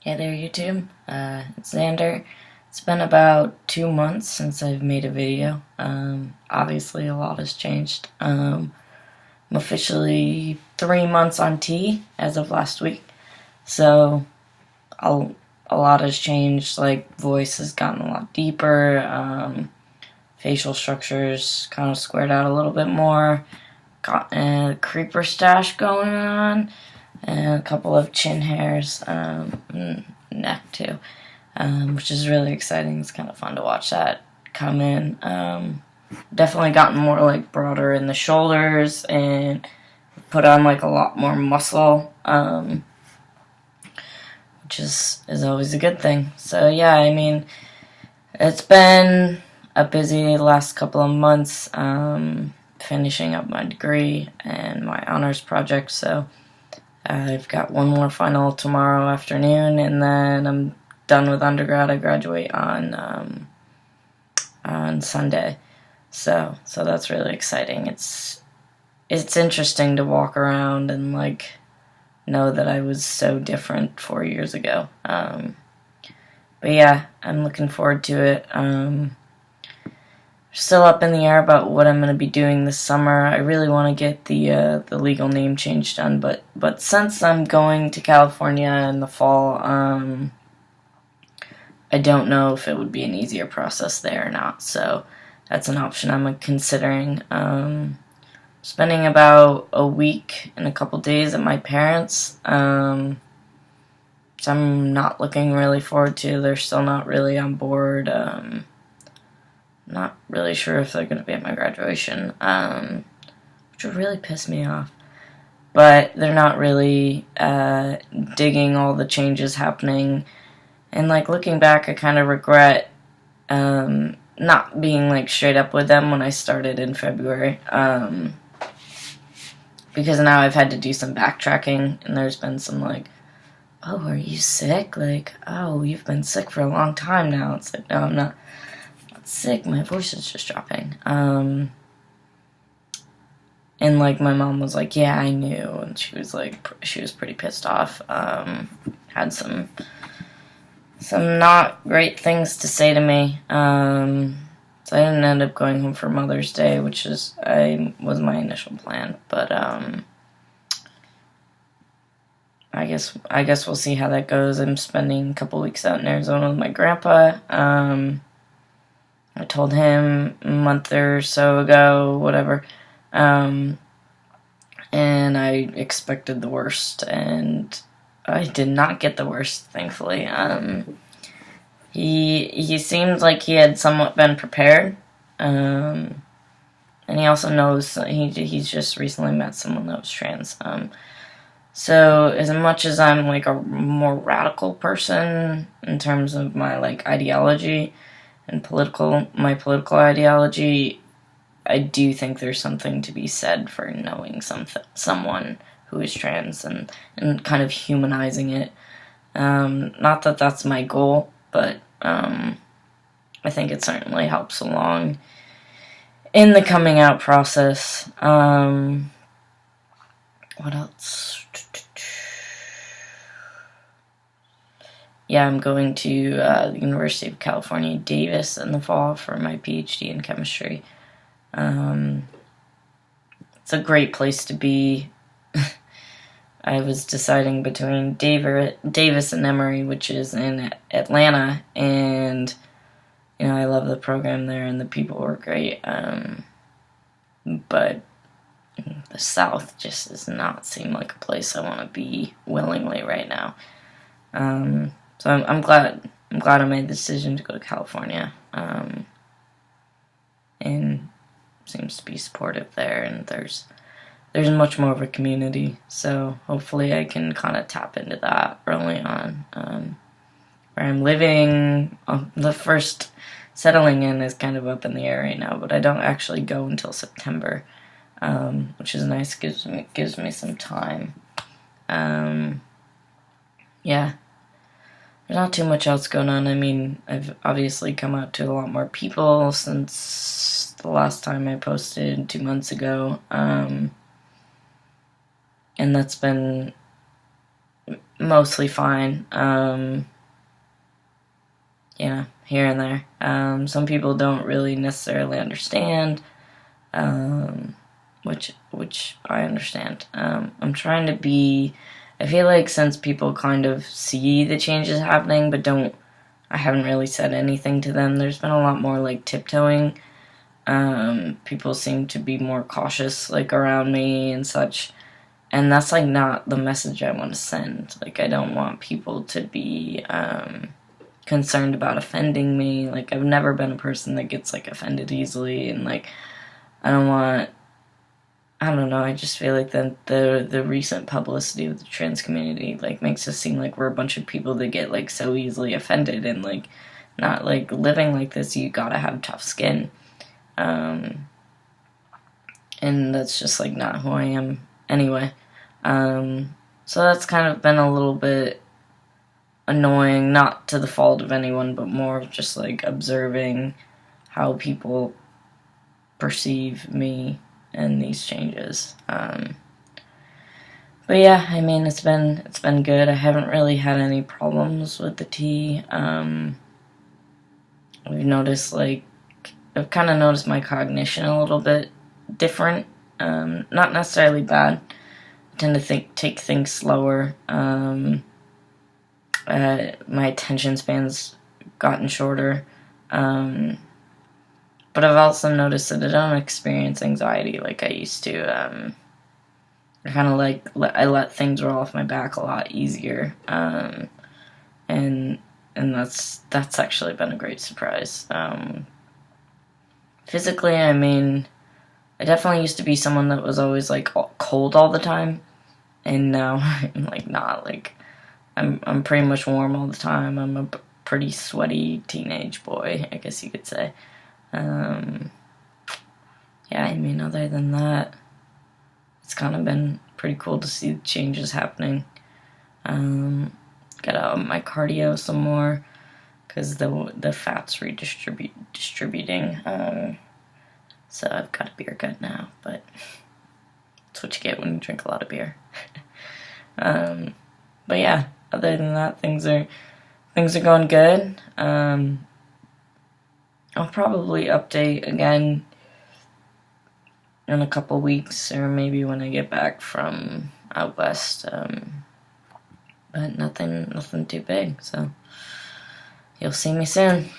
Hey there, YouTube. It's Xander. It's been about 2 months since I've made a video. Obviously, a lot has changed. I'm officially 3 months on T as of last week, so a lot has changed. Like, voice has gotten a lot deeper. Facial structures kind of squared out a little bit more. Got a creeper stash going on. And a couple of chin hairs, neck too, which is really exciting. It's kind of fun to watch that come in. Definitely gotten more like broader in the shoulders and put on like a lot more muscle, which is always a good thing. So yeah, I mean, it's been a busy last couple of months, finishing up my degree and my honors project, so I've got one more final tomorrow afternoon, and then I'm done with undergrad. I graduate on Sunday, so that's really exciting. It's interesting to walk around and like know that I was so different 4 years ago. But yeah, I'm looking forward to it. Still up in the air about what I'm going to be doing this summer. I really want to get the legal name change done, but since I'm going to California in the fall, I don't know if it would be an easier process there or not. So that's an option I'm considering. Spending about a week and a couple days at my parents'. So I'm not looking really forward to. They're still not really on board. Not really sure if they're going to be at my graduation, which would really piss me off. But they're not really digging all the changes happening. And, like, looking back, I kind of regret not being, like, straight up with them when I started in February. Because now I've had to do some backtracking, and there's been some, like, oh, are you sick? Like, oh, you've been sick for a long time now. It's like, no, I'm not sick, my voice is just dropping. And like my mom was like, yeah, I knew, and she was pretty pissed off. Had some not great things to say to me. So I didn't end up going home for Mother's Day, which was my initial plan. But I guess we'll see how that goes. I'm spending a couple weeks out in Arizona with my grandpa. I told him a month or so ago, whatever, and I expected the worst, and I did not get the worst, thankfully. He seemed like he had somewhat been prepared, and he also knows he's just recently met someone that was trans. So as much as I'm like a more radical person in terms of my like ideology and my political ideology, I do think there's something to be said for knowing someone who is trans and kind of humanizing it. Not that that's my goal, but I think it certainly helps along in the coming out process. What else? Yeah, I'm going to the University of California, Davis in the fall for my PhD in chemistry. It's a great place to be. I was deciding between Davis and Emory, which is in Atlanta, and I love the program there and the people were great. But the South just does not seem like a place I want to be willingly right now. So I'm glad I made the decision to go to California, and seems to be supportive there, and there's much more of a community, so hopefully I can kind of tap into that early on. Where I'm living, the first settling in is kind of up in the air right now, but I don't actually go until September, which is nice, gives me some time. Yeah. There's not too much else going on. I mean, I've obviously come out to a lot more people since the last time I posted 2 months ago. And that's been mostly fine. Here and there. Some people don't really necessarily understand, which I understand. I'm trying to be. I feel like since people kind of see the changes happening, but I haven't really said anything to them. There's been a lot more like tiptoeing. People seem to be more cautious, like around me and such. And that's like not the message I want to send. Like, I don't want people to be concerned about offending me. Like, I've never been a person that gets like offended easily, and like I don't know, I just feel like the recent publicity of the trans community like makes us seem like we're a bunch of people that get like so easily offended, and like not like living like this, you gotta have tough skin. And that's just like not who I am anyway. So that's kind of been a little bit annoying, not to the fault of anyone, but more of just like observing how people perceive me and these changes. But yeah, I mean, it's been good. I haven't really had any problems with the tea. I've noticed I've kind of noticed my cognition a little bit different. Not necessarily bad. I tend to take things slower. My attention span's gotten shorter. But I've also noticed that I don't experience anxiety like I used to. I kind of I let things roll off my back a lot easier. And that's actually been a great surprise. Physically, I mean, I definitely used to be someone that was always like cold all the time, and now I'm like not like I'm pretty much warm all the time. I'm a pretty sweaty teenage boy, I guess you could say. Yeah, I mean, other than that, it's kind of been pretty cool to see the changes happening. Got out my cardio some more because the fat's distributing. So I've got a beer gut now, but that's what you get when you drink a lot of beer. But yeah, other than that, things are going good. I'll probably update again in a couple weeks, or maybe when I get back from out west. But nothing too big, so you'll see me soon.